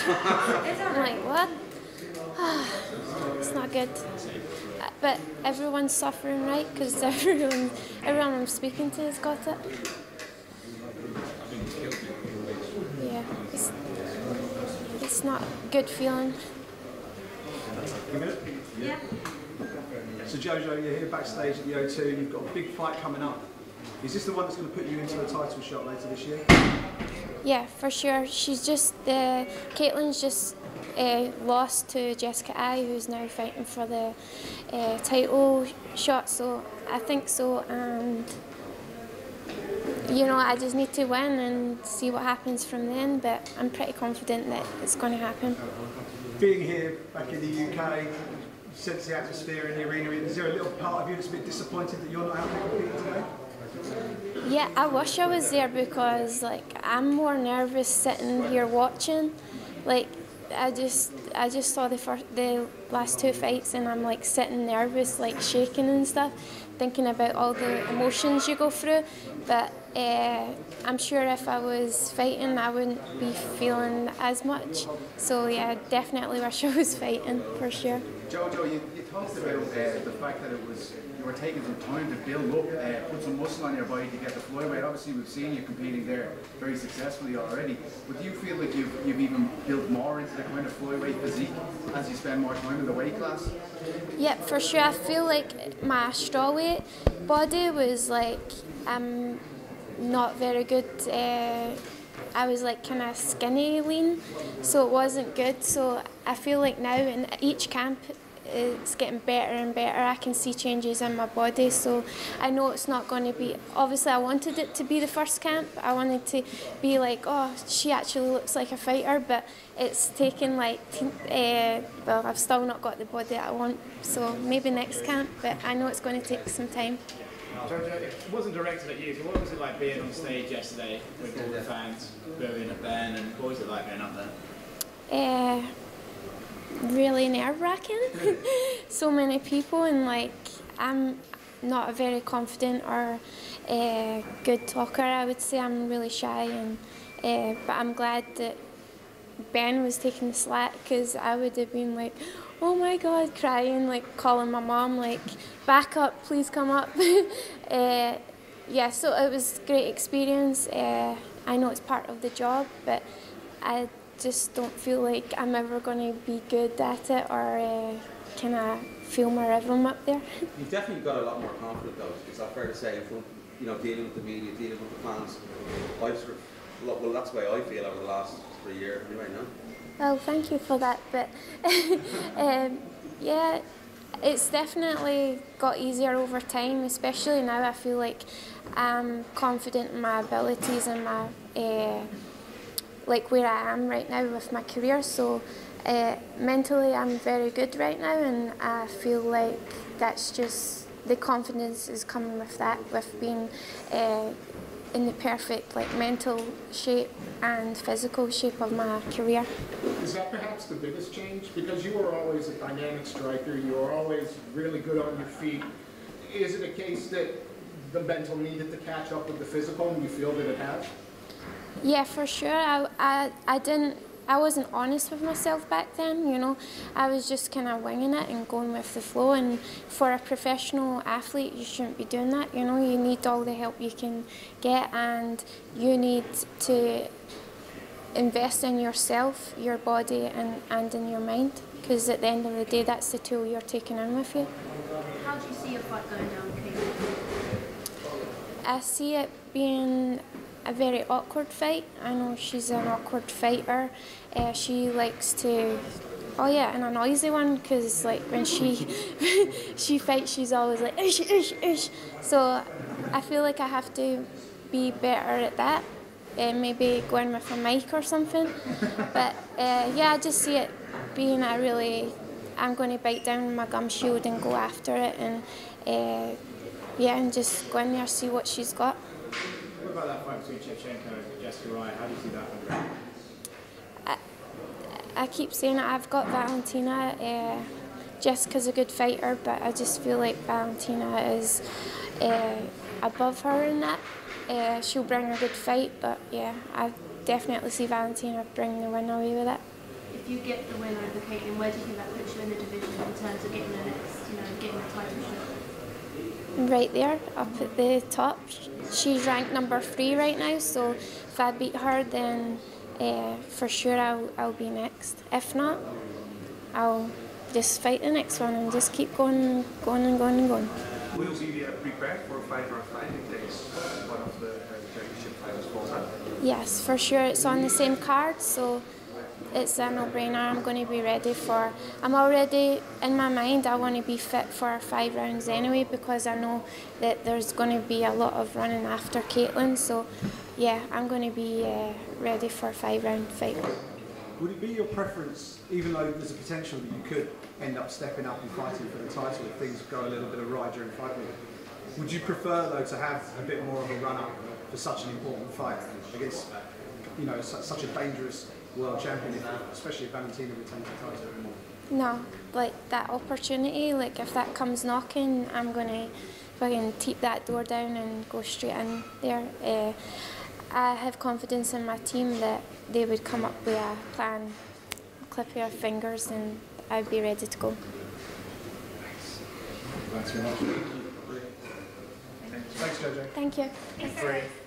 I'm like, what? It's not good. But everyone's suffering, right? Because everyone I'm speaking to has got it. Yeah, it's not a good feeling. Yeah. So Jojo, you're here backstage at the O2 and you've got a big fight coming up. Is this the one that's going to put you into the title shot later this year? Yeah, for sure. Caitlin's just lost to Jessica Ai, who's now fighting for the title shot, so I think so, and you know, I just need to win and see what happens from then, but I'm pretty confident that it's going to happen. Being here back in the UK, sense the atmosphere in the arena, is there a little part of you that's a bit disappointed that you're not out there competing today? Yeah, I wish I was there because like I'm more nervous sitting here watching. Like I just saw the last two fights and I'm like sitting nervous, like shaking and stuff, thinking about all the emotions you go through. But I'm sure if I was fighting, I wouldn't be feeling as much. So yeah, I definitely wish I was fighting for sure. Jojo, you talked about the fact that you were taking some time to build up, put some muscle on your body to get the flyweight. Obviously, we've seen you competing there very successfully already. But do you feel like you've even built more into the kind of flyweight physique as you spend more time in the weight class? Yeah, for sure. I feel like my strawweight body was like not very good. I was like kind of skinny lean, so it wasn't good. So I feel like now in each camp it's getting better and better. I can see changes in my body, so I know it's not going to be, obviously I wanted it to be the first camp. I wanted to be like, oh, she actually looks like a fighter, but it's taken like, well, I've still not got the body that I want, so maybe next camp, but I know it's going to take some time. Jojo, it wasn't directed at you, so what was it like being on stage yesterday with all the fans booing at Ben, and what was it like being up there? Really nerve-wracking. So many people, and like I'm not a very confident or good talker. I would say I'm really shy, and but I'm glad that Ben was taking the slack, because I would have been like, oh my God, crying, like calling my mom, like, back up, please come up. Yeah, so it was a great experience. I know it's part of the job, but I just don't feel like I'm ever going to be good at it, or can I feel my rhythm up there? You've definitely got a lot more confident though. Is that fair to say? In front, you know, dealing with the media, dealing with the fans. Well, that's the way I feel over the last 3 years anyway, no? Well, thank you for that, but yeah, it's definitely got easier over time, especially now I feel like I'm confident in my abilities and my like where I am right now with my career, so mentally I'm very good right now, and I feel like that's just, the confidence is coming with that, with being in the perfect like mental shape and physical shape of my career. Is that perhaps the biggest change? Because you were always a dynamic striker, you were always really good on your feet. Is it a case that the mental needed to catch up with the physical, and you feel that it has? Yeah, for sure. I wasn't honest with myself back then, you know. I was just kind of winging it and going with the flow, and for a professional athlete you shouldn't be doing that, you know. You need all the help you can get, and you need to invest in yourself, your body and in your mind, because at the end of the day that's the tool you're taking in with you. How do you see your fight going down, Caitlin? I see it being a very awkward fight. I know she's an awkward fighter. She likes to, oh yeah, and a noisy one, because like when she she fights, she's always like ish ish ish. So I feel like I have to be better at that. Maybe go in with a mic or something. But yeah, I just see it being a really, I'm going to bite down my gum shield and go after it, and yeah, and just go in there, see what she's got. What about that fight between Shevchenko and Jessica Wright? How do you see that one? I keep saying it, I've got Valentina. Jessica's a good fighter, but I just feel like Valentina is above her in that. She'll bring a good fight, but yeah, I definitely see Valentina bringing the win away with it. if you get the win over Caitlin, where do you think that puts you in the division in terms of getting the next, getting the title shot? Right there, up at the top. She's ranked number 3 right now, so if I beat her, then for sure I'll be next. If not, I'll just fight the next one and just keep going. Will you be prepared for 5-round in case one of the championship fighters falls out? Yes, for sure. It's on the same card, so it's a no-brainer. I'm going to be ready for... I'm already, in my mind, I want to be fit for 5 rounds anyway, because I know that there's going to be a lot of running after Caitlin. So, yeah, I'm going to be ready for a 5-round fight. Would it be your preference, even though there's a potential that you could end up stepping up and fighting for the title if things go a little bit awry during fight week, would you prefer, though, to have a bit more of a run-up for such an important fight against, such a dangerous world champion, especially if Valentina retains the title? No, like that opportunity, like if that comes knocking, I'm going to fucking keep that door down and go straight in there. I have confidence in my team that they would come up with a plan, clip your fingers, and I'd be ready to go. Thanks very much. Thanks, JJ. Thank you. Thanks.